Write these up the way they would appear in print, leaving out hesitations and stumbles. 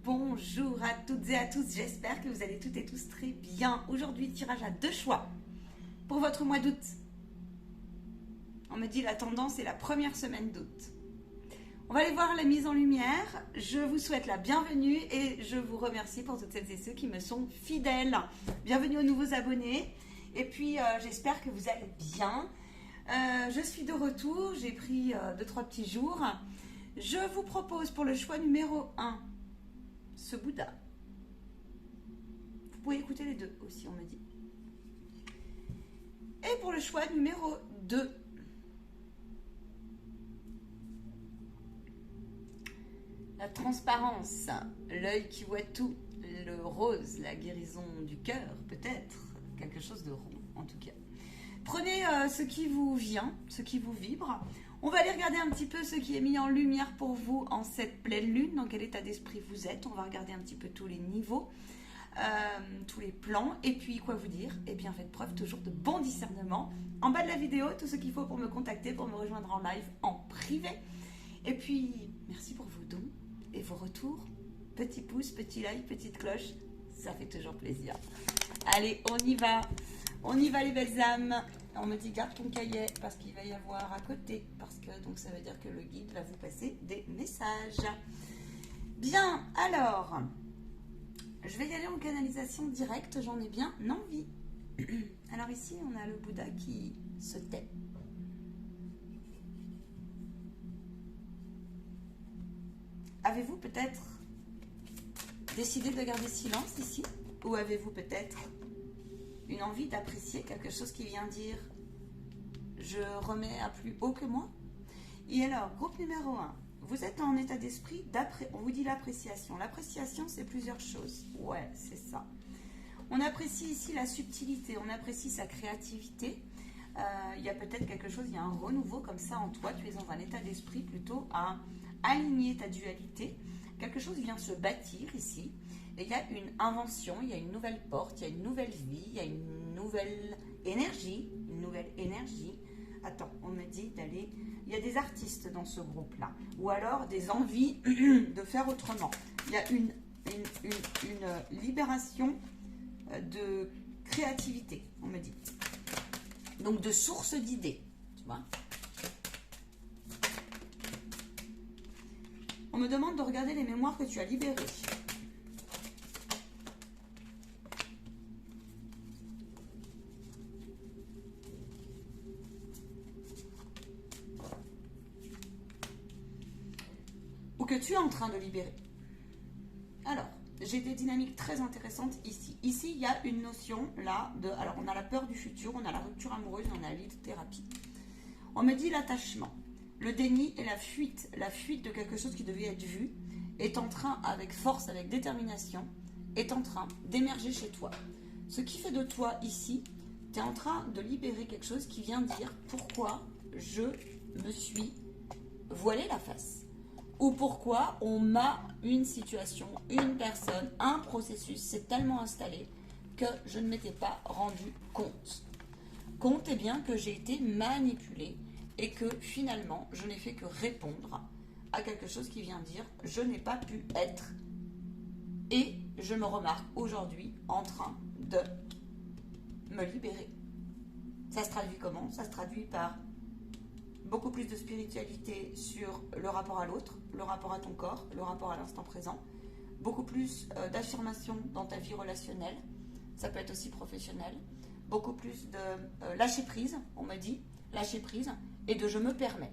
bonjour à toutes et à tous, j'espère que vous allez toutes et tous très bien. Aujourd'hui, tirage à 2 choix pour votre mois d'août. On me dit la tendance est la première semaine d'août. On va aller voir la mise en lumière. Je vous souhaite la bienvenue et je vous remercie pour toutes celles et ceux qui me sont fidèles. Bienvenue aux nouveaux abonnés. Et puis, j'espère que vous allez bien. Je suis de retour, j'ai pris 2-3 petits jours. Je vous propose pour le choix numéro 1, ce Bouddha. Vous pouvez écouter les deux aussi, on me dit. Et pour le choix numéro 2, la transparence, l'œil qui voit tout, le rose, la guérison du cœur, peut-être, quelque chose de rond en tout cas. Prenez ce qui vous vient, ce qui vous vibre. On va aller regarder un petit peu ce qui est mis en lumière pour vous en cette pleine lune, dans quel état d'esprit vous êtes. On va regarder un petit peu tous les niveaux, tous les plans. Et puis, quoi vous dire? Eh bien, faites preuve toujours de bon discernement. En bas de la vidéo, tout ce qu'il faut pour me contacter, pour me rejoindre en live, en privé. Et puis, merci pour vos dons et vos retours. Petit pouce, petit like, petite cloche, ça fait toujours plaisir. Allez, on y va. On y va les belles âmes. On me dit garde ton cahier parce qu'il va y avoir à côté. Parce que donc ça veut dire que le guide va vous passer des messages. Bien, alors, je vais y aller en canalisation directe. J'en ai bien envie. Alors ici, on a le Bouddha qui se tait. Avez-vous peut-être décidé de garder silence ici? Ou avez-vous peut-être une envie d'apprécier quelque chose qui vient dire « je remets à plus haut que moi ». Et alors, groupe numéro 1, vous êtes en état d'esprit d'appréciation. On vous dit l'appréciation. L'appréciation, c'est plusieurs choses. Ouais, c'est ça. On apprécie ici la subtilité, on apprécie sa créativité. Il y a peut-être quelque chose, il y a un renouveau comme ça en toi. Tu es dans un état d'esprit plutôt à aligner ta dualité. Quelque chose vient se bâtir ici. Et il y a une invention, il y a une nouvelle porte, il y a une nouvelle vie, il y a une nouvelle énergie, Attends, on me dit d'aller... Il y a des artistes dans ce groupe-là. Ou alors des envies de faire autrement. Il y a une libération de créativité, on me dit. Donc de source d'idées, tu vois. On me demande de regarder les mémoires que tu as libérées. Ou que tu es en train de libérer. Alors, j'ai des dynamiques très intéressantes ici. Ici, il y a une notion là de... Alors, on a la peur du futur, on a la rupture amoureuse, on a la lithothérapie. On me dit l'attachement. Le déni et la fuite de quelque chose qui devait être vu, est en train, avec force, avec détermination, est en train d'émerger chez toi. Ce qui fait de toi ici, tu es en train de libérer quelque chose qui vient dire pourquoi je me suis voilé la face. Ou pourquoi on m'a une situation, une personne, un processus s'est tellement installé que je ne m'étais pas rendu compte. Compte est bien que j'ai été manipulée et que finalement, je n'ai fait que répondre à quelque chose qui vient dire « je n'ai pas pu être ». Et je me remarque aujourd'hui en train de me libérer. Ça se traduit comment? Ça se traduit par beaucoup plus de spiritualité sur le rapport à l'autre, le rapport à ton corps, le rapport à l'instant présent. Beaucoup plus d'affirmation dans ta vie relationnelle. Ça peut être aussi professionnel. Beaucoup plus de lâcher prise, on me dit, lâcher prise, et de je me permets.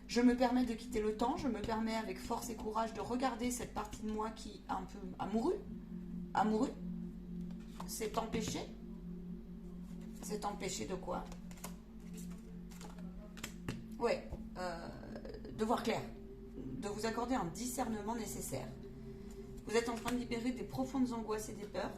Je me permets de quitter le temps, je me permets avec force et courage de regarder cette partie de moi qui est un peu amoureux, s'est empêché. C'est empêché de quoi? Ouais, de voir clair, de vous accorder un discernement nécessaire. Vous êtes en train de libérer des profondes angoisses et des peurs.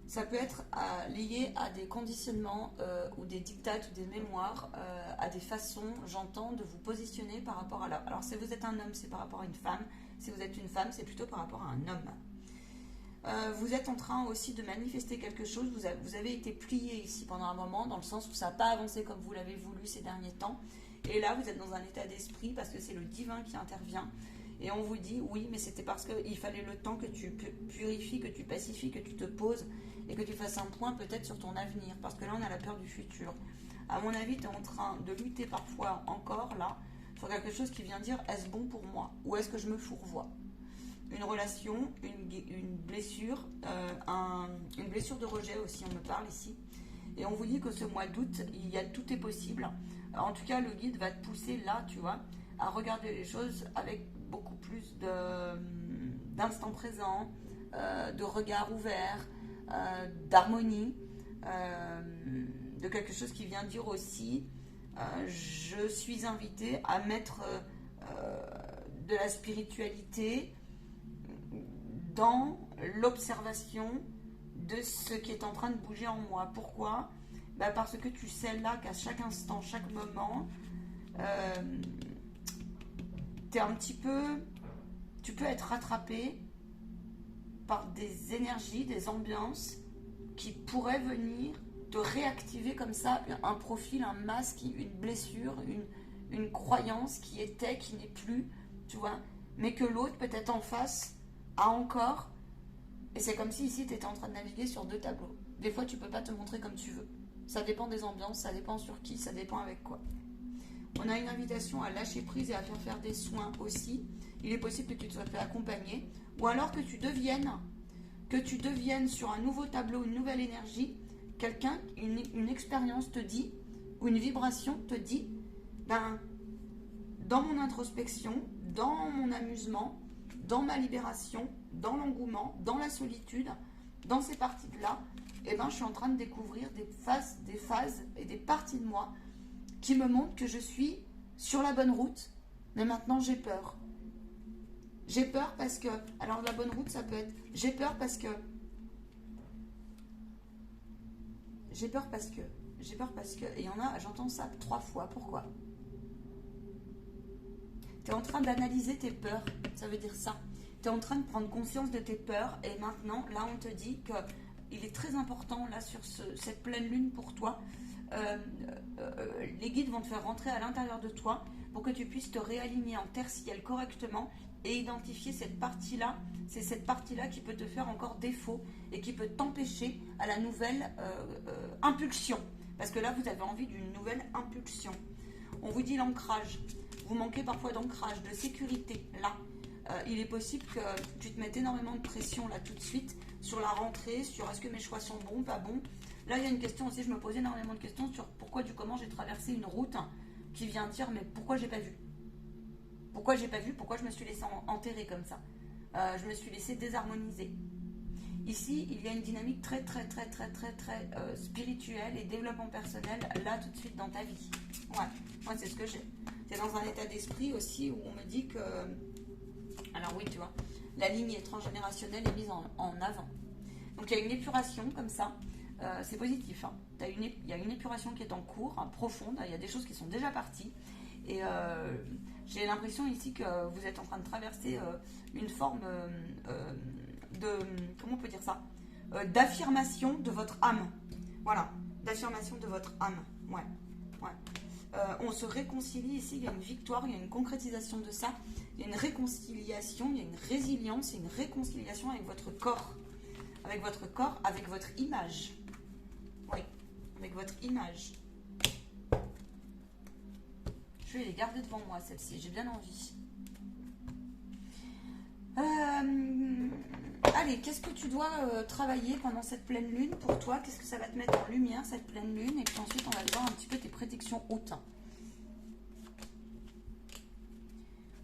Ça peut être lié à des conditionnements ou des dictates ou des mémoires, à des façons, j'entends, de vous positionner par rapport à l'autre. Alors, si vous êtes un homme, c'est par rapport à une femme. Si vous êtes une femme, c'est plutôt par rapport à un homme. Vous êtes en train aussi de manifester quelque chose. Vous avez été plié ici pendant un moment, dans le sens où ça n'a pas avancé comme vous l'avez voulu ces derniers temps. Et là, vous êtes dans un état d'esprit parce que c'est le divin qui intervient. Et on vous dit, oui, mais c'était parce qu'il fallait le temps que tu purifies, que tu pacifies, que tu te poses et que tu fasses un point peut-être sur ton avenir. Parce que là, on a la peur du futur. À mon avis, tu es en train de lutter parfois encore, là, sur quelque chose qui vient dire, est-ce bon pour moi? Ou est-ce que je me fourvoie? Une relation, une blessure, une blessure de rejet aussi, on me parle ici. Et on vous dit que ce mois d'août, tout est possible. En tout cas, le guide va te pousser là, tu vois, à regarder les choses avec beaucoup plus d'instant présent, de regard ouvert, d'harmonie, de quelque chose qui vient dire aussi, je suis invitée à mettre de la spiritualité dans l'observation de ce qui est en train de bouger en moi. Pourquoi? Parce que tu sais là qu'à chaque instant, chaque moment, tu peux être rattrapé par des énergies, des ambiances qui pourraient venir te réactiver comme ça un profil, un masque, une blessure, une croyance qui était, qui n'est plus, tu vois, mais que l'autre peut-être en face a encore. Et c'est comme si ici tu étais en train de naviguer sur deux tableaux. Des fois tu peux pas te montrer comme tu veux. Ça dépend des ambiances, ça dépend sur qui, ça dépend avec quoi. On a une invitation à lâcher prise et à faire des soins aussi. Il est possible que tu te sois fait accompagner. Ou alors que tu deviennes sur un nouveau tableau, une nouvelle énergie, quelqu'un, une expérience te dit, ou une vibration te dit, dans mon introspection, dans mon amusement, dans ma libération, dans l'engouement, dans la solitude, dans ces parties-là, je suis en train de découvrir des phases et des parties de moi qui me montrent que je suis sur la bonne route, mais maintenant j'ai peur. J'ai peur parce que, alors la bonne route ça peut être, j'ai peur parce que, et il y en a, j'entends ça 3 fois, pourquoi? Tu es en train d'analyser tes peurs, ça veut dire ça. Tu es en train de prendre conscience de tes peurs et maintenant, là, on te dit qu'il est très important, là, sur cette pleine lune pour toi. Les guides vont te faire rentrer à l'intérieur de toi pour que tu puisses te réaligner en terre-ciel correctement et identifier cette partie-là. C'est cette partie-là qui peut te faire encore défaut et qui peut t'empêcher à la nouvelle impulsion. Parce que là, vous avez envie d'une nouvelle impulsion. On vous dit l'ancrage. Vous manquez parfois d'ancrage, de sécurité, là. Il est possible que tu te mettes énormément de pression, là, tout de suite, sur la rentrée, sur est-ce que mes choix sont bons, pas bons. Là, il y a une question aussi, je me posais énormément de questions sur pourquoi, comment j'ai traversé une route qui vient dire, mais pourquoi j'ai pas vu? Pourquoi j'ai pas vu? Pourquoi je me suis laissé enterrer comme ça? Je me suis laissé désharmoniser. Ici, il y a une dynamique très spirituelle et développement personnel, là, tout de suite, dans ta vie. Ouais, moi, c'est ce que j'ai. C'est dans un état d'esprit aussi où on me dit que... Alors oui, tu vois, la lignée transgénérationnelle est mise en avant. Donc, il y a une épuration comme ça. C'est positif. Hein. Il y a une épuration qui est en cours, profonde. Il y a des choses qui sont déjà parties. Et j'ai l'impression ici que vous êtes en train de traverser une forme de... Comment on peut dire ça? D'affirmation de votre âme. Voilà, d'affirmation de votre âme. Ouais. On se réconcilie ici, il y a une victoire, il y a une concrétisation de ça. Il y a une réconciliation, il y a une résilience, il y a une réconciliation avec votre corps. Avec votre corps, avec votre image. Oui, avec votre image. Je vais les garder devant moi, celle-ci. J'ai bien envie. Allez, qu'est-ce que tu dois travailler pendant cette pleine lune pour toi? Qu'est-ce que ça va te mettre en lumière, cette pleine lune? Et puis ensuite, on va voir un petit peu tes prédictions hautes.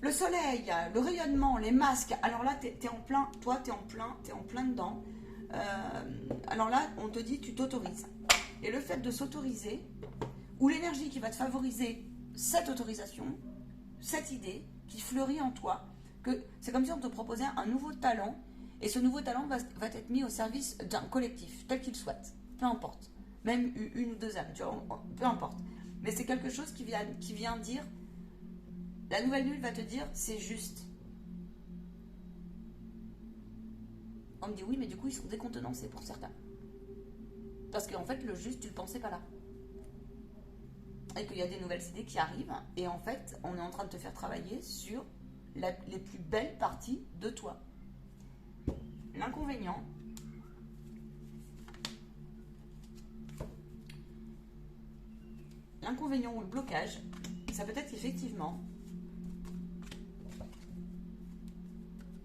Le soleil, le rayonnement, les masques. Alors là, t'es en plein, toi, t'es en plein dedans. Alors là, on te dit, tu t'autorises. Et le fait de s'autoriser, ou l'énergie qui va te favoriser cette autorisation, cette idée qui fleurit en toi, que c'est comme si on te proposait un nouveau talent, et ce nouveau talent va être mis au service d'un collectif, tel qu'il souhaite, peu importe, même une ou deux âmes, tu vois, peu importe. Mais c'est quelque chose qui vient dire, la nouvelle lune va te dire, c'est juste. On me dit oui, mais du coup, ils sont décontenancés pour certains. Parce qu'en fait, le juste, tu le pensais pas là. Et qu'il y a des nouvelles idées qui arrivent, et en fait, on est en train de te faire travailler sur les plus belles parties de toi. L'inconvénient, ou le blocage, ça peut être effectivement...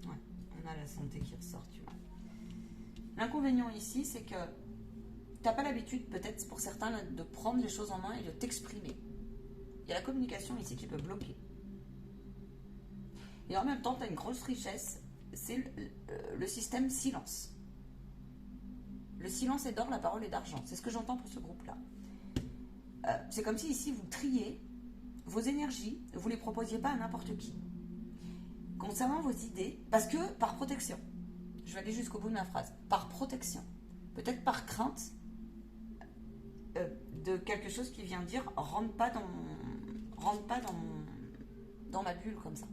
Ouais, on a la santé qui ressort, tu vois. L'inconvénient ici, c'est que tu n'as pas l'habitude, peut-être pour certains, de prendre les choses en main et de t'exprimer. Il y a la communication ici qui peut bloquer. Et en même temps, tu as une grosse richesse, c'est le système silence. Le silence est d'or, la parole est d'argent. C'est ce que j'entends pour ce groupe-là. C'est comme si ici, vous triez vos énergies, vous ne les proposiez pas à n'importe qui. Concernant vos idées, parce que par protection, je vais aller jusqu'au bout de ma phrase, par protection, peut-être par crainte de quelque chose qui vient dire rentre pas dans ma bulle comme ça.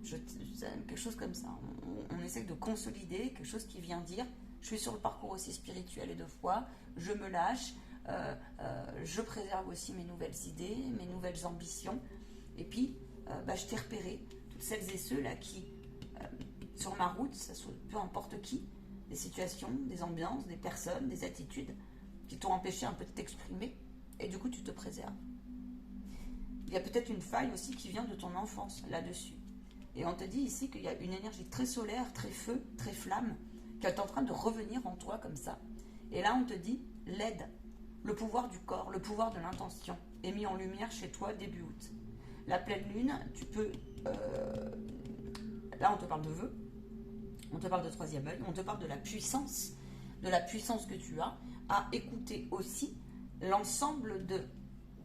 Quelque chose comme ça. On essaie de consolider quelque chose qui vient dire je suis sur le parcours aussi spirituel et de foi, je me lâche, je préserve aussi mes nouvelles idées, mes nouvelles ambitions. Et puis, je t'ai repéré toutes celles et ceux là qui, sur ma route, ça soit peu importe qui, des situations, des ambiances, des personnes, des attitudes qui t'ont empêché un peu de t'exprimer. Et du coup, tu te préserves. Il y a peut-être une faille aussi qui vient de ton enfance là-dessus. Et on te dit ici qu'il y a une énergie très solaire, très feu, très flamme, qui est en train de revenir en toi comme ça. Et là, on te dit l'aide, le pouvoir du corps, le pouvoir de l'intention est mis en lumière chez toi début août. La pleine lune, tu peux... là, on te parle de vœux, on te parle de troisième œil, on te parle de la puissance que tu as à écouter aussi l'ensemble de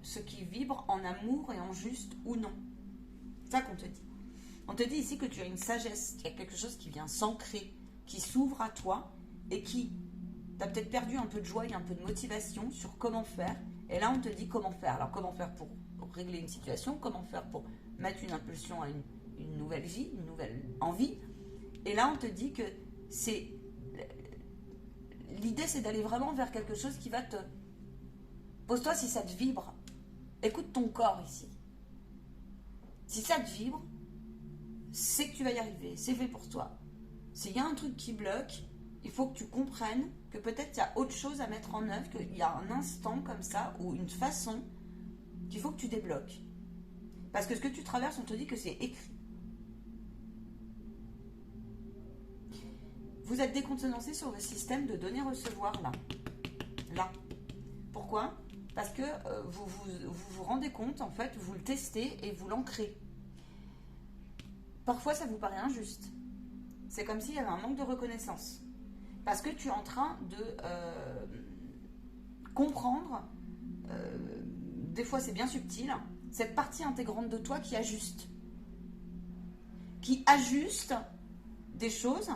ce qui vibre en amour et en juste ou non. C'est ça qu'on te dit. On te dit ici que tu as une sagesse, qu'il y a quelque chose qui vient s'ancrer, qui s'ouvre à toi et qui t'as peut-être perdu un peu de joie et un peu de motivation sur comment faire. Et là, on te dit comment faire. Alors, comment faire pour régler une situation, comment faire pour mettre une impulsion à une nouvelle vie, une nouvelle envie. Et là, on te dit que c'est... L'idée, c'est d'aller vraiment vers quelque chose qui va te... Pose-toi si ça te vibre. Écoute ton corps ici. Si ça te vibre, c'est que tu vas y arriver. C'est fait pour toi. S'il y a un truc qui bloque, il faut que tu comprennes que peut-être il y a autre chose à mettre en œuvre, qu'il y a un instant comme ça ou une façon qu'il faut que tu débloques. Parce que ce que tu traverses, on te dit que c'est écrit. Vous êtes décontenancé sur le système de donner-recevoir là. Là. Pourquoi ? Parce que vous rendez compte, en fait, vous le testez et vous l'ancrez. Parfois, ça vous paraît injuste. C'est comme s'il y avait un manque de reconnaissance. Parce que tu es en train de comprendre, des fois c'est bien subtil, cette partie intégrante de toi qui ajuste. Qui ajuste des choses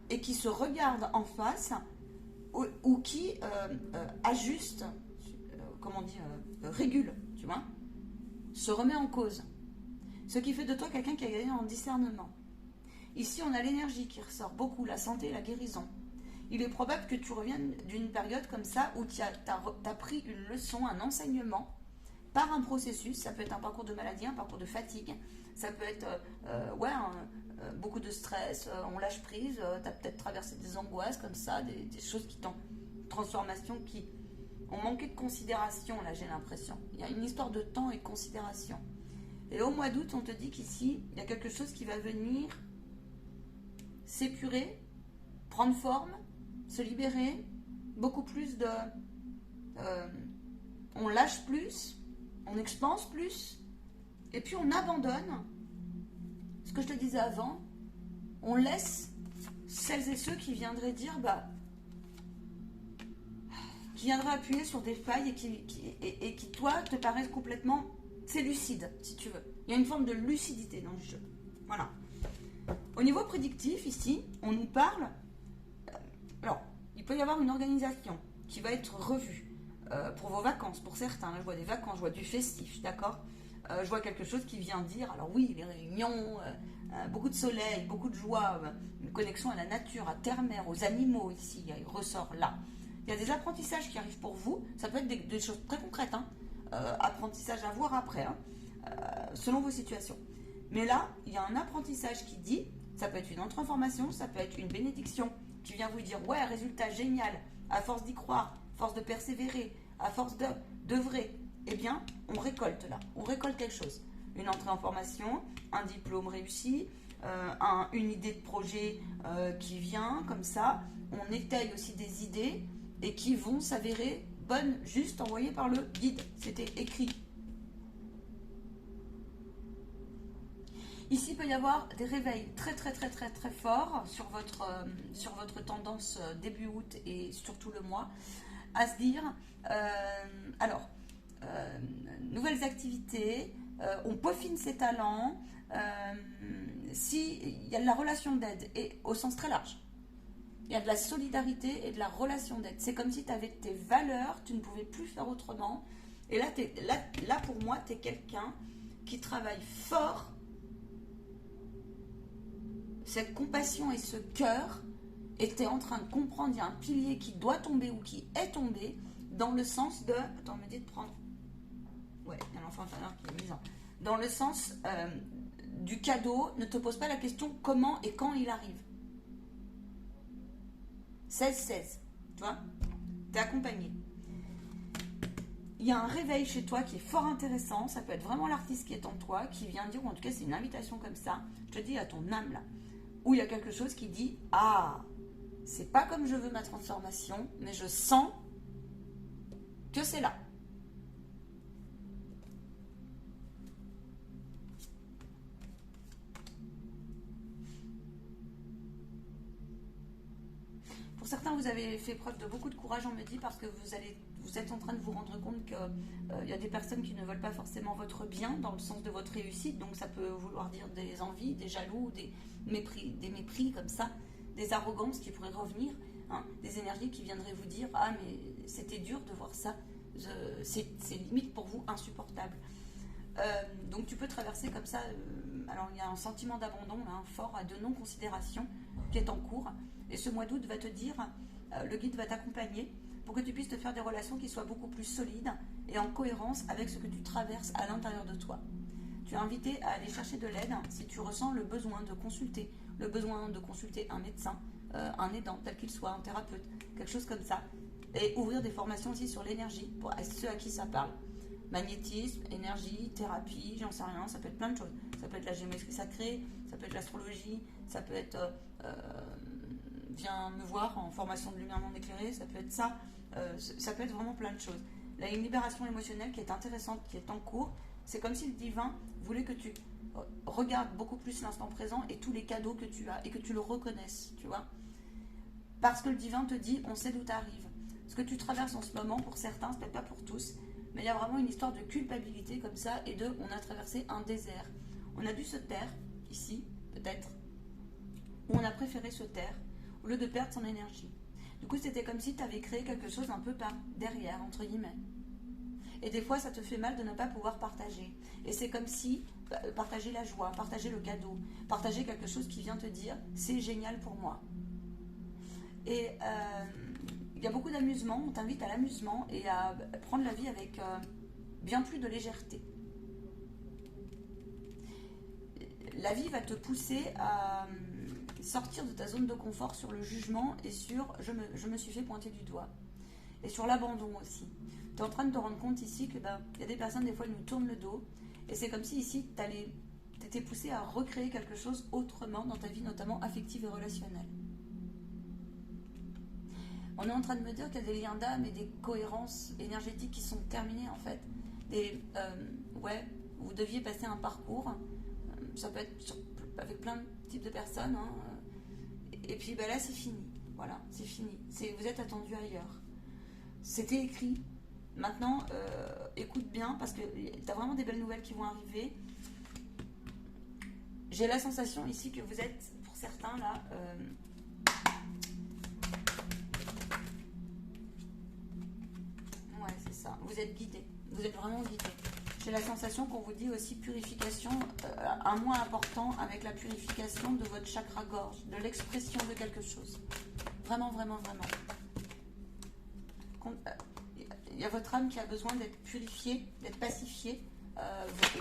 et qui se regarde en face ou qui ajuste, comment on dit, régule, tu vois, se remet en cause. Ce qui fait de toi quelqu'un qui a gagné en discernement. Ici, on a l'énergie qui ressort beaucoup, la santé et la guérison. Il est probable que tu reviennes d'une période comme ça où tu as pris une leçon, un enseignement par un processus. Ça peut être un parcours de maladie, un parcours de fatigue. Ça peut être beaucoup de stress, on lâche prise. Tu as peut-être traversé des angoisses comme ça, des choses qui t'ont... transformation qui ont manqué de considération, là j'ai l'impression. Il y a une histoire de temps et de considération. Et au mois d'août, on te dit qu'ici, il y a quelque chose qui va venir s'épurer, prendre forme, se libérer, beaucoup plus de... on lâche plus, on expanse plus, et puis on abandonne ce que je te disais avant, on laisse celles et ceux qui viendraient dire, qui viendraient appuyer sur des failles et qui toi, te paraissent complètement... C'est lucide, si tu veux. Il y a une forme de lucidité dans le jeu. Voilà. Au niveau prédictif, ici, on nous parle... alors, il peut y avoir une organisation qui va être revue pour vos vacances, pour certains. Là, je vois des vacances, je vois du festif, d'accord. Je vois quelque chose qui vient dire... Alors oui, les réunions, beaucoup de soleil, beaucoup de joie, une connexion à la nature, à terre-mer, aux animaux, ici, il ressort là. Il y a des apprentissages qui arrivent pour vous. Ça peut être des choses très concrètes, hein. Apprentissage à voir après, hein, selon vos situations. Mais là, il y a un apprentissage qui dit, ça peut être une autre-information, ça peut être une bénédiction qui vient vous dire, ouais, résultat génial, à force d'y croire, à force de persévérer, à force d'œuvrer, eh bien, on récolte là, on récolte quelque chose. Une entrée en formation, un diplôme réussi, une idée de projet qui vient comme ça. On étaye aussi des idées et qui vont s'avérer bonnes, juste envoyées par le guide. C'était écrit. Ici, il peut y avoir des réveils très très très très très forts sur votre tendance début août et surtout le mois, à se dire, nouvelles activités, on peaufine ses talents, il y a de la relation d'aide, et au sens très large. Il y a de la solidarité et de la relation d'aide. C'est comme si tu avais tes valeurs, tu ne pouvais plus faire autrement. Et là pour moi, tu es quelqu'un qui travaille fort cette compassion et ce cœur, et tu es en train de comprendre, il y a un pilier qui doit tomber ou qui est tombé, dans le sens de... Attends, on me dit de prendre... Ouais, il y a l'enfant intérieur qui est mis en... Dans le sens du cadeau, ne te pose pas la question comment et quand il arrive. 16-16, tu vois, tu es accompagné. Il y a un réveil chez toi qui est fort intéressant, ça peut être vraiment l'artiste qui est en toi, qui vient dire, ou en tout cas c'est une invitation comme ça, je te dis à ton âme là, où il y a quelque chose qui dit, ah, c'est pas comme je veux ma transformation, mais je sens que c'est là. Pour certains, vous avez fait preuve de beaucoup de courage, on me dit, parce que vous êtes en train de vous rendre compte qu'il y a des personnes qui ne veulent pas forcément votre bien, dans le sens de votre réussite. Donc ça peut vouloir dire des envies, des jaloux, des mépris comme ça, des arrogances qui pourraient revenir, hein, des énergies qui viendraient vous dire « Ah, mais c'était dur de voir ça, c'est limite pour vous insupportable ». Donc tu peux traverser comme ça, alors il y a un sentiment d'abandon là, fort, de non-considération qui est en cours, et ce mois d'août va te dire, le guide va t'accompagner pour que tu puisses te faire des relations qui soient beaucoup plus solides et en cohérence avec ce que tu traverses à l'intérieur de toi. Tu es invité à aller chercher de l'aide si tu ressens le besoin de consulter un médecin, un aidant, tel qu'il soit, un thérapeute, quelque chose comme ça, et ouvrir des formations aussi sur l'énergie, pour ceux à qui ça parle. Magnétisme, énergie, thérapie, j'en sais rien, ça peut être plein de choses. Ça peut être la géométrie sacrée, ça peut être l'astrologie, ça peut être viens me voir en formation de lumière non éclairée, ça peut être ça, ça peut être vraiment plein de choses. Là, il y a une libération émotionnelle qui est intéressante, qui est en cours. C'est comme si le divin voulait que tu regardes beaucoup plus l'instant présent et tous les cadeaux que tu as et que tu le reconnaisses, tu vois. Parce que le divin te dit, on sait d'où tu arrives. Ce que tu traverses en ce moment, pour certains, c'est peut-être pas pour tous, mais il y a vraiment une histoire de culpabilité comme ça et on a traversé un désert. On a dû se taire, ici, peut-être, ou on a préféré se taire au lieu de perdre son énergie. Du coup, c'était comme si tu avais créé quelque chose un peu par derrière, entre guillemets. Et des fois, ça te fait mal de ne pas pouvoir partager. Et c'est comme si, partager la joie, partager le cadeau, partager quelque chose qui vient te dire, c'est génial pour moi. Et il y a beaucoup d'amusement, on t'invite à l'amusement et à prendre la vie avec bien plus de légèreté. La vie va te pousser à sortir de ta zone de confort sur le jugement et sur je me suis fait pointer du doigt. Et sur l'abandon aussi. Tu es en train de te rendre compte ici que y a des personnes, des fois, elles nous tournent le dos. Et c'est comme si ici, tu étais poussé à recréer quelque chose autrement dans ta vie, notamment affective et relationnelle. On est en train de me dire qu'il y a des liens d'âme et des cohérences énergétiques qui sont terminées, en fait. Vous deviez passer un parcours. Ça peut être avec plein de types de personnes. Hein, et puis là, c'est fini. Voilà, c'est fini. Vous êtes attendu ailleurs. C'était écrit. Maintenant, écoute bien, parce que tu as vraiment des belles nouvelles qui vont arriver. J'ai la sensation ici que vous êtes, pour certains, là... ouais, c'est ça. Vous êtes guidés. Vous êtes vraiment guidés. J'ai la sensation qu'on vous dit aussi purification, un mois important avec la purification de votre chakra-gorge, de l'expression de quelque chose. Vraiment, vraiment, vraiment. Il y a votre âme qui a besoin d'être purifiée, d'être pacifiée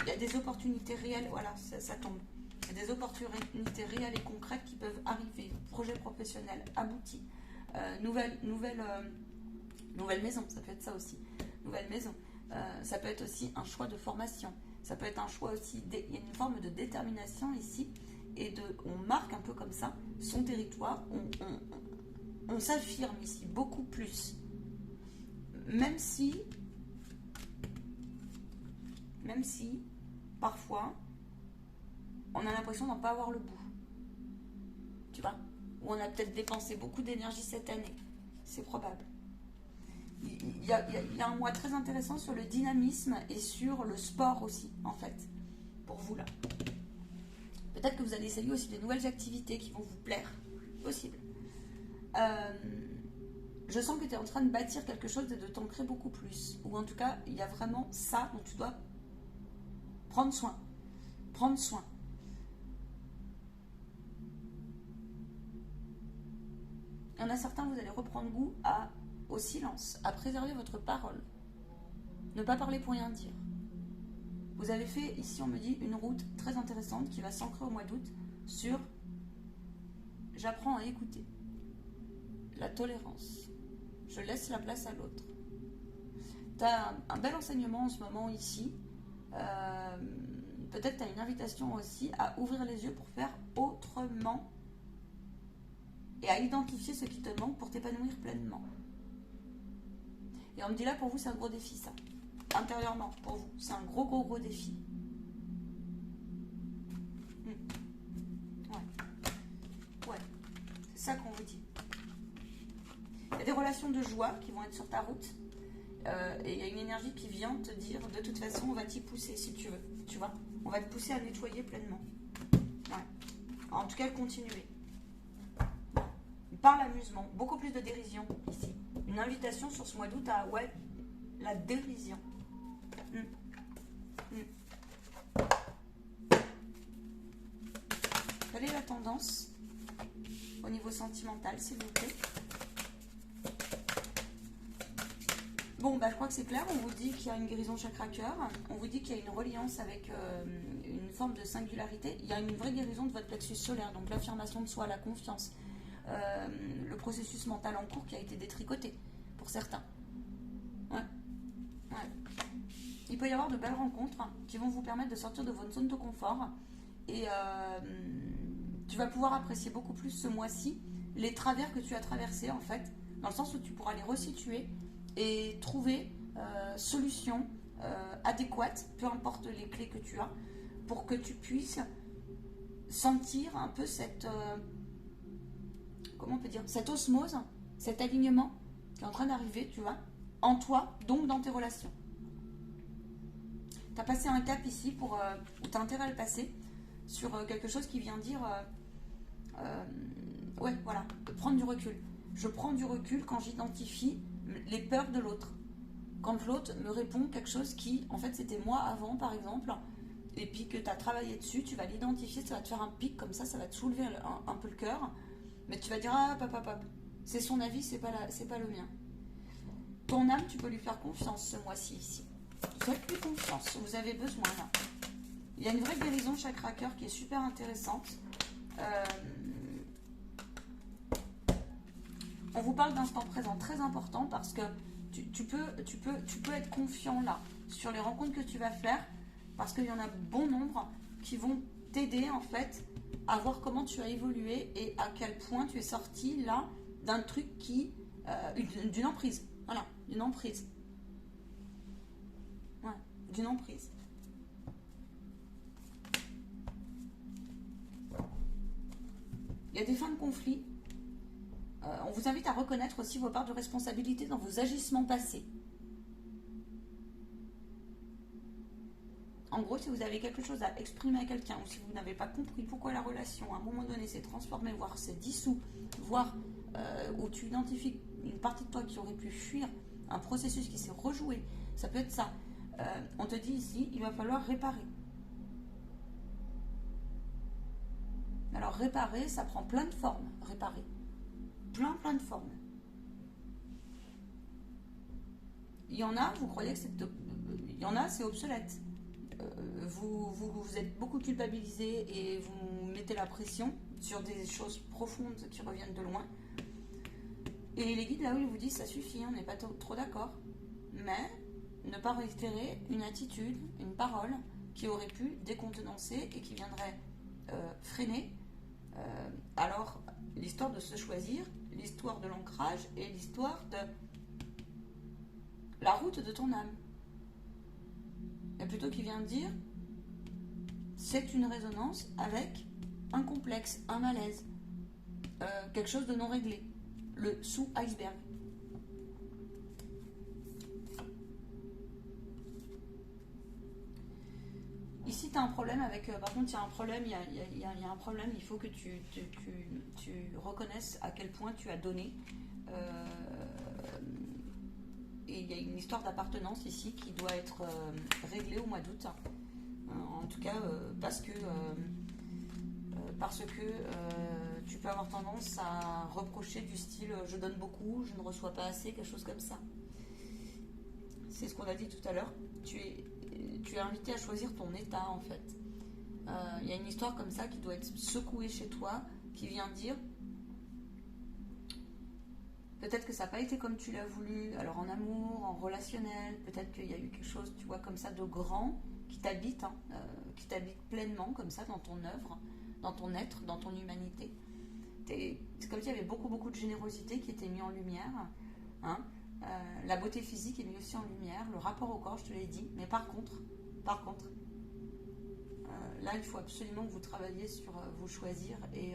Il y a des opportunités réelles, voilà, ça tombe. Il y a des opportunités réelles et concrètes qui peuvent arriver. Projet professionnel abouti. Nouvelle maison, ça peut être ça aussi. Nouvelle maison. Ça peut être aussi un choix de formation. Ça peut être un choix aussi. Il y a une forme de détermination ici. Et on marque un peu comme ça son territoire. On s'affirme ici beaucoup plus. Même si, parfois, on a l'impression d'en pas avoir le bout. Tu vois? Ou on a peut-être dépensé beaucoup d'énergie cette année. C'est probable. Il y a un mois très intéressant sur le dynamisme et sur le sport aussi, en fait, pour vous là. Peut-être que vous allez essayer aussi de nouvelles activités qui vont vous plaire. Possible. Je sens que tu es en train de bâtir quelque chose et de t'ancrer beaucoup plus. Ou en tout cas, il y a vraiment ça dont tu dois prendre soin. Prendre soin. Il y en a certains, vous allez reprendre goût au silence, à préserver votre parole. Ne pas parler pour rien dire. Vous avez fait, ici on me dit, une route très intéressante qui va s'ancrer au mois d'août sur j'apprends à écouter. La tolérance. Je laisse la place à l'autre. Tu as un bel enseignement en ce moment ici. Peut-être tu as une invitation aussi à ouvrir les yeux pour faire autrement et à identifier ce qui te manque pour t'épanouir pleinement. Et on me dit là, pour vous, c'est un gros défi, ça. Intérieurement, pour vous, c'est un gros défi. Ouais, c'est ça qu'on vous dit. Il y a des relations de joie qui vont être sur ta route. Et il y a une énergie qui vient te dire, de toute façon, on va t'y pousser si tu veux. Tu vois, on va te pousser à nettoyer pleinement. Ouais. En tout cas, continuer. Par l'amusement, beaucoup plus de dérision ici. Une invitation sur ce mois d'août à la dérision. Quelle est la tendance au niveau sentimental, s'il vous plaît? Bon, je crois que c'est clair. On vous dit qu'il y a une guérison chakra-cœur. On vous dit qu'il y a une reliance avec une forme de singularité. Il y a une vraie guérison de votre plexus solaire. Donc l'affirmation de soi, la confiance. Le processus mental en cours qui a été détricoté pour certains. Ouais. Il peut y avoir de belles rencontres qui vont vous permettre de sortir de votre zone de confort et tu vas pouvoir apprécier beaucoup plus ce mois-ci les travers que tu as traversés en fait, dans le sens où tu pourras les resituer et trouver solutions adéquates, peu importe les clés que tu as, pour que tu puisses sentir un peu cette comment on peut dire, cette osmose, cet alignement qui est en train d'arriver, tu vois, en toi, donc dans tes relations. Tu as passé un cap ici où tu as intérêt à le passer sur quelque chose qui vient dire prendre du recul. Je prends du recul quand j'identifie les peurs de l'autre. Quand l'autre me répond quelque chose qui, en fait, c'était moi avant, par exemple, et puis que tu as travaillé dessus, tu vas l'identifier, ça va te faire un pic comme ça va te soulever un peu le cœur. Mais tu vas dire, papa, c'est son avis, c'est pas le mien. Ton âme, tu peux lui faire confiance ce mois-ci ici. Faites-lui confiance, vous avez besoin là. Il y a une vraie guérison chakra-cœur qui est super intéressante. On vous parle d'instant présent très important parce que tu peux être confiant là sur les rencontres que tu vas faire parce qu'il y en a bon nombre qui vont t'aider en fait à voir comment tu as évolué et à quel point tu es sorti là d'un truc d'une emprise. Voilà, d'une emprise. Ouais, d'une emprise. Il y a des fins de conflit. On vous invite à reconnaître aussi vos parts de responsabilité dans vos agissements passés. En gros, si vous avez quelque chose à exprimer à quelqu'un ou si vous n'avez pas compris pourquoi la relation, à un moment donné, s'est transformée, voire s'est dissous, voire où tu identifies une partie de toi qui aurait pu fuir un processus qui s'est rejoué, ça peut être ça. On te dit ici, il va falloir réparer. Alors réparer, ça prend plein de formes. Réparer. Plein de formes. Il y en a, vous croyez que c'est... Il y en a, c'est obsolète. vous êtes beaucoup culpabilisé et vous mettez la pression sur des choses profondes qui reviennent de loin. Et les guides, là où ils vous disent, ça suffit, on n'est pas trop d'accord. Mais ne pas réitérer une attitude, une parole qui aurait pu décontenancer et qui viendrait freiner. Alors, l'histoire de se choisir, l'histoire de l'ancrage et l'histoire de la route de ton âme. Et plutôt qu'il vient dire, c'est une résonance avec un complexe, un malaise, quelque chose de non réglé, le sous-iceberg. Ici, tu as un problème avec... par contre, il y a un problème, il y a un problème, il faut que tu reconnaisses à quel point tu as donné. Et il y a une histoire d'appartenance ici qui doit être réglée au mois d'août. En tout cas, parce que tu peux avoir tendance à reprocher du style je donne beaucoup, je ne reçois pas assez, quelque chose comme ça. C'est ce qu'on a dit tout à l'heure. Tu es invité à choisir ton état en fait. Il y a une histoire comme ça qui doit être secouée chez toi, qui vient dire peut-être que ça n'a pas été comme tu l'as voulu, alors en amour, en relationnel, peut-être qu'il y a eu quelque chose, tu vois, comme ça de grand qui t'habite pleinement comme ça dans ton œuvre, dans ton être, dans ton humanité. C'est comme s'il y avait beaucoup de générosité qui était mise en lumière. Hein. La beauté physique est mise aussi en lumière, le rapport au corps, je te l'ai dit. Mais par contre, là, il faut absolument que vous travailliez sur vous choisir et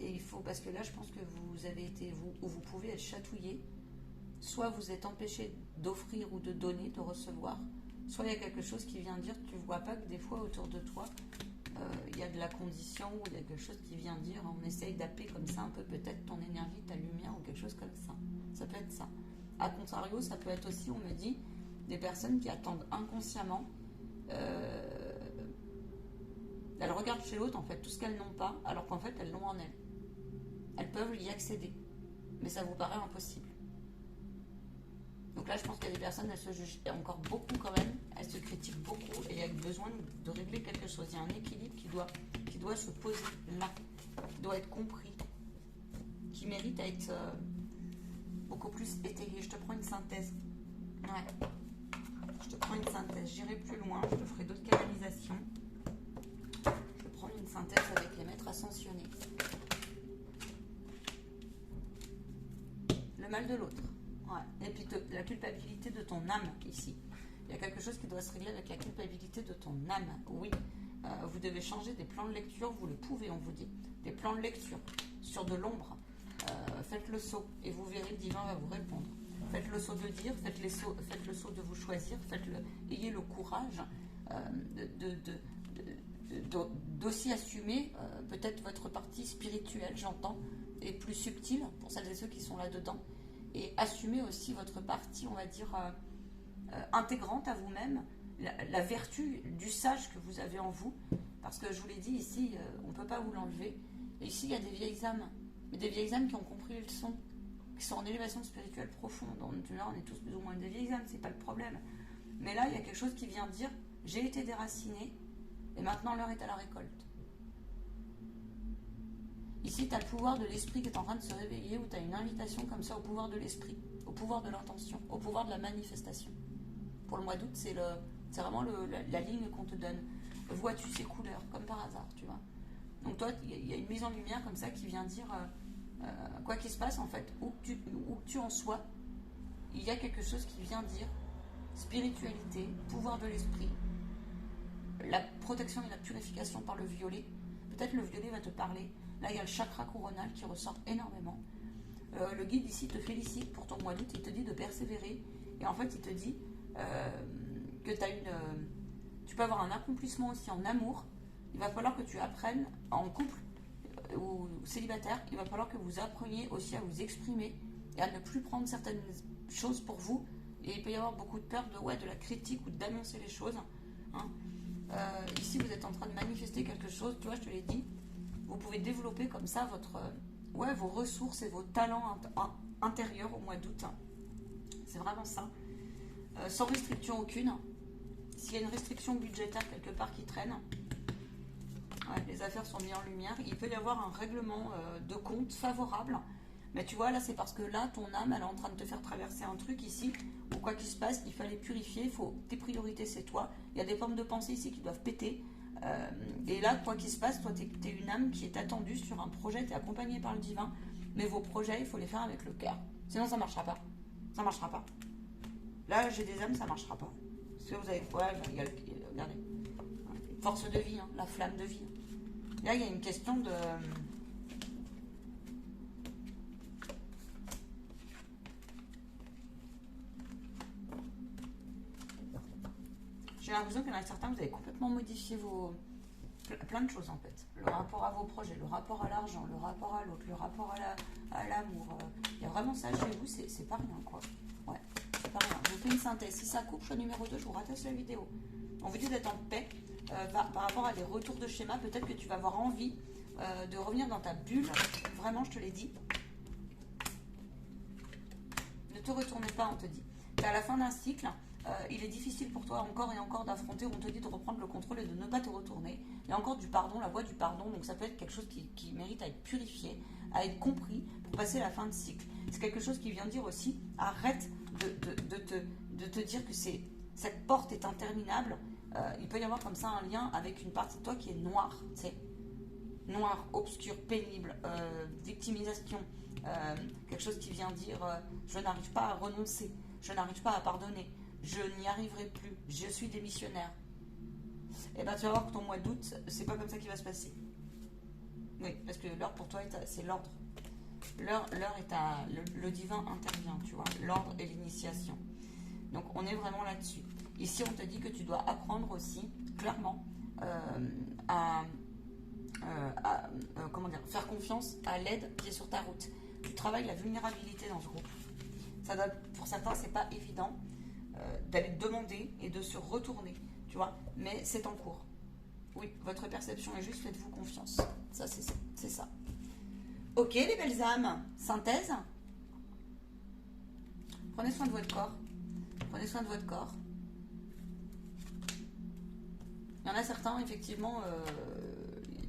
il faut, parce que là, je pense que vous avez été, vous pouvez être chatouillé. Soit vous êtes empêché d'offrir ou de donner, de recevoir. Soit il y a quelque chose qui vient dire, tu ne vois pas que des fois autour de toi, il y a de la condition ou il y a quelque chose qui vient dire, on essaye d'appeler comme ça un peu peut-être ton énergie, ta lumière ou quelque chose comme ça. Ça peut être ça. A contrario, ça peut être aussi, on me dit, des personnes qui attendent inconsciemment. Elles regardent chez l'autre en fait tout ce qu'elles n'ont pas, alors qu'en fait elles l'ont en elles. Elles peuvent y accéder, mais ça vous paraît impossible. Donc là, je pense qu'il y a des personnes, elles se jugent encore beaucoup quand même, elles se critiquent beaucoup et il y a besoin de régler quelque chose. Il y a un équilibre qui doit se poser là, qui doit être compris, qui mérite à être beaucoup plus étayé. Je te prends une synthèse. Ouais. Je te prends une synthèse. J'irai plus loin, je te ferai d'autres canalisations. Je vais prendre une synthèse avec les maîtres ascensionnés. Le mal de l'autre. Ouais. Et puis la culpabilité de ton âme ici. Il y a quelque chose qui doit se régler avec la culpabilité de ton âme. Oui. Vous devez changer des plans de lecture, vous le pouvez, on vous dit. Des plans de lecture sur de l'ombre. Faites le saut et vous verrez, le divin va vous répondre. Faites le saut de dire, faites le saut de vous choisir, ayez le courage d'aussi assumer peut-être votre partie spirituelle, j'entends, et plus subtile pour celles et ceux qui sont là-dedans. Et assumez aussi votre partie, on va dire, intégrante à vous-même, la vertu du sage que vous avez en vous. Parce que je vous l'ai dit, ici, on ne peut pas vous l'enlever. Et ici, il y a des vieilles âmes. Mais des vieilles âmes qui ont compris les leçons, qui sont en élévation spirituelle profonde. On est tous plus ou moins des vieilles âmes, c'est pas le problème. Mais là, il y a quelque chose qui vient dire, j'ai été déraciné, et maintenant l'heure est à la récolte. Ici, tu as le pouvoir de l'esprit qui est en train de se réveiller, ou tu as une invitation comme ça au pouvoir de l'esprit, au pouvoir de l'intention, au pouvoir de la manifestation. Pour le mois d'août, c'est vraiment la ligne qu'on te donne. Vois-tu ces couleurs, comme par hasard, tu vois. Donc toi, il y a une mise en lumière comme ça qui vient dire, quoi qu'il se passe, en fait, où que tu en sois, il y a quelque chose qui vient dire spiritualité, pouvoir de l'esprit, la protection et la purification par le violet. Peut-être le violet va te parler. Là, il y a le chakra coronal qui ressort énormément. Le guide ici te félicite pour ton mois d'août. Il te dit de persévérer. Et en fait, il te dit que tu peux avoir un accomplissement aussi en amour. Il va falloir que tu apprennes en couple ou célibataire. Il va falloir que vous appreniez aussi à vous exprimer et à ne plus prendre certaines choses pour vous. Et il peut y avoir beaucoup de peur de la critique ou d'annoncer les choses. Hein. Ici, vous êtes en train de manifester quelque chose. Tu vois, je te l'ai dit. Vous pouvez développer comme ça vos ressources et vos talents intérieurs au mois d'août. C'est vraiment ça. Sans restriction aucune. s'il y a une restriction budgétaire quelque part qui traîne, ouais, les affaires sont mises en lumière, il peut y avoir un règlement de compte favorable. Mais tu vois, là, c'est parce que là, ton âme, elle est en train de te faire traverser un truc ici, ou quoi qu'il se passe, il fallait purifier, tes priorités, c'est toi. Il y a des formes de pensée ici qui doivent péter. Et là, quoi qu'il se passe, toi, tu es une âme qui est attendue sur un projet, tu es accompagné par le divin, mais vos projets, il faut les faire avec le cœur. Sinon, ça ne marchera pas. Ça ne marchera pas. Là, j'ai des âmes, ça ne marchera pas. Parce que vous avez quoi? Regardez. Force de vie, hein, la flamme de vie. Là, il y a une question de... J'ai l'impression qu'il y en a certains, vous avez complètement modifié plein de choses en fait. Le rapport à vos projets, le rapport à l'argent, le rapport à l'autre, le rapport à l'amour. Il y a vraiment ça chez vous, c'est pas rien quoi. Ouais, c'est pas rien. Je vous fais une synthèse. Si ça coupe, choix numéro 2, je vous rattache la vidéo. On vous dit d'être en paix par rapport à des retours de schéma. Peut-être que tu vas avoir envie de revenir dans ta bulle. Vraiment, je te l'ai dit. Ne te retournez pas, on te dit. Tu es à la fin d'un cycle. Il est difficile pour toi encore et encore d'affronter, on te dit de reprendre le contrôle et de ne pas te retourner. Il y a encore du pardon, la voie du pardon, donc ça peut être quelque chose qui mérite à être purifié, à être compris pour passer la fin de cycle. C'est quelque chose qui vient dire aussi, arrête de te dire que cette porte est interminable. Il peut y avoir comme ça un lien avec une partie de toi qui est noire, tu sais. Noir, obscur, pénible, victimisation, quelque chose qui vient dire je n'arrive pas à renoncer, je n'arrive pas à pardonner. Je n'y arriverai plus, je suis démissionnaire. Et bien tu vas voir que ton mois d'août, c'est pas comme ça qu'il va se passer. Oui, parce que l'heure pour toi, c'est l'ordre. L'heure est à... Le divin intervient, tu vois. L'ordre et l'initiation. Donc on est vraiment là-dessus. Ici, on te dit que tu dois apprendre aussi, clairement, comment dire, faire confiance à l'aide qui est sur ta route. Tu travailles la vulnérabilité dans ce groupe. Ça doit, pour certains, c'est pas évident. D'aller demander et de se retourner, tu vois, mais c'est en cours. Oui, votre perception est juste, faites-vous confiance. Ça, c'est ça. Ok, les belles âmes, synthèse. Prenez soin de votre corps. Prenez soin de votre corps. Il y en a certains, effectivement,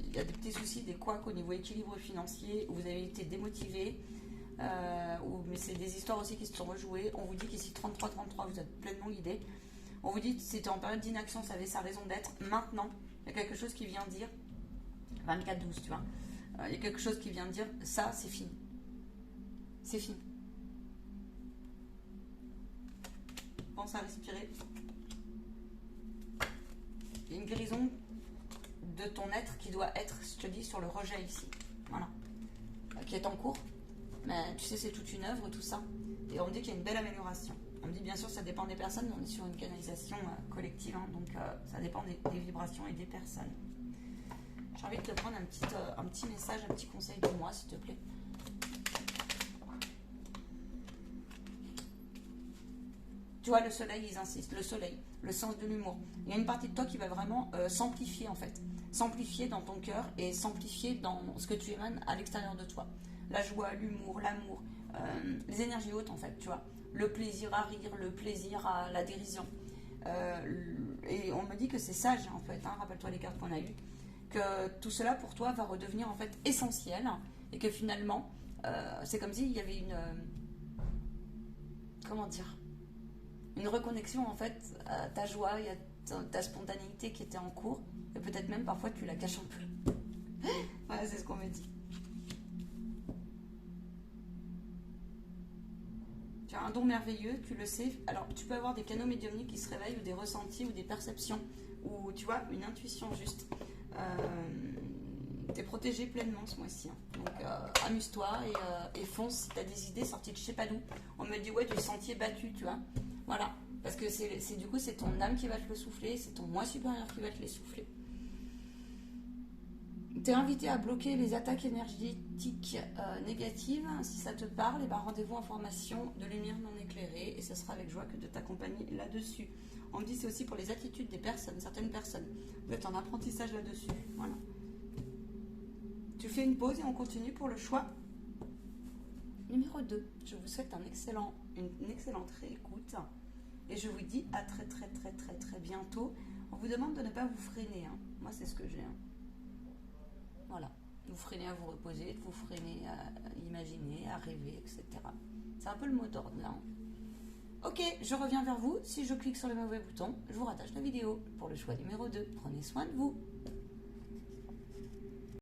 il y a des petits soucis, des couacs au niveau équilibre financier, où vous avez été démotivé. Mais c'est des histoires aussi qui se sont rejouées. On vous dit qu'ici 33-33, vous êtes pleinement guidé. On vous dit que c'était en période d'inaction, ça avait sa raison d'être. Maintenant, il y a quelque chose qui vient dire 24-12, tu vois. Il y a quelque chose qui vient dire ça, c'est fini. C'est fini. Pense à respirer. Il y a une guérison de ton être qui doit être, je te dis, sur le rejet ici. Voilà. Qui est en cours. Mais tu sais, c'est toute une œuvre, tout ça. Et on me dit qu'il y a une belle amélioration. On me dit, bien sûr, ça dépend des personnes, mais on est sur une canalisation collective, hein, donc ça dépend des vibrations et des personnes. J'ai envie de te prendre un petit message, un petit conseil de moi, s'il te plaît. Tu vois, le soleil, ils insistent. Le soleil, le sens de l'humour. Il y a une partie de toi qui va vraiment s'amplifier, en fait. S'amplifier dans ton cœur et s'amplifier dans ce que tu émanes à l'extérieur de toi. La joie, l'humour, l'amour, les énergies hautes en fait, tu vois. Le plaisir à rire, le plaisir à la dérision. Et on me dit que c'est sage en fait, hein, rappelle-toi les cartes qu'on a eues, que tout cela pour toi va redevenir en fait essentiel et que finalement, c'est comme s'il y avait une... comment dire, une reconnexion en fait à ta joie et à ta spontanéité qui était en cours et peut-être même parfois tu la caches un peu. Voilà, c'est ce qu'on me dit. Tu as un don merveilleux, tu le sais. Alors, tu peux avoir des canaux médiumniques qui se réveillent ou des ressentis ou des perceptions ou, tu vois, une intuition juste. Tu es protégé pleinement ce mois-ci. Hein. Donc, amuse-toi et fonce si tu as des idées sorties de je sais pas d'où. On me dit, ouais, du sentier battu, tu vois. Voilà. Parce que du coup, c'est ton âme qui va te le souffler, c'est ton moi supérieur qui va te les souffler. Tu es invité à bloquer les attaques énergétiques négatives. Si ça te parle, ben rendez-vous en formation de lumière non éclairée et ce sera avec joie que de t'accompagner là-dessus. On me dit c'est aussi pour les attitudes des personnes, certaines personnes. Vous êtes en apprentissage là-dessus. Voilà. Tu fais une pause et on continue pour le choix numéro 2. Je vous souhaite une excellente réécoute Et je vous dis à très très très très très bientôt. On vous demande de ne pas vous freiner. Hein. Moi, c'est ce que j'ai. Hein. Voilà. Vous freinez à vous reposer, vous freinez à imaginer, à rêver, etc. C'est un peu le mot d'ordre là. Hein. Ok, je reviens vers vous. Si je clique sur le mauvais bouton, je vous rattache la vidéo pour le choix numéro 2. Prenez soin de vous.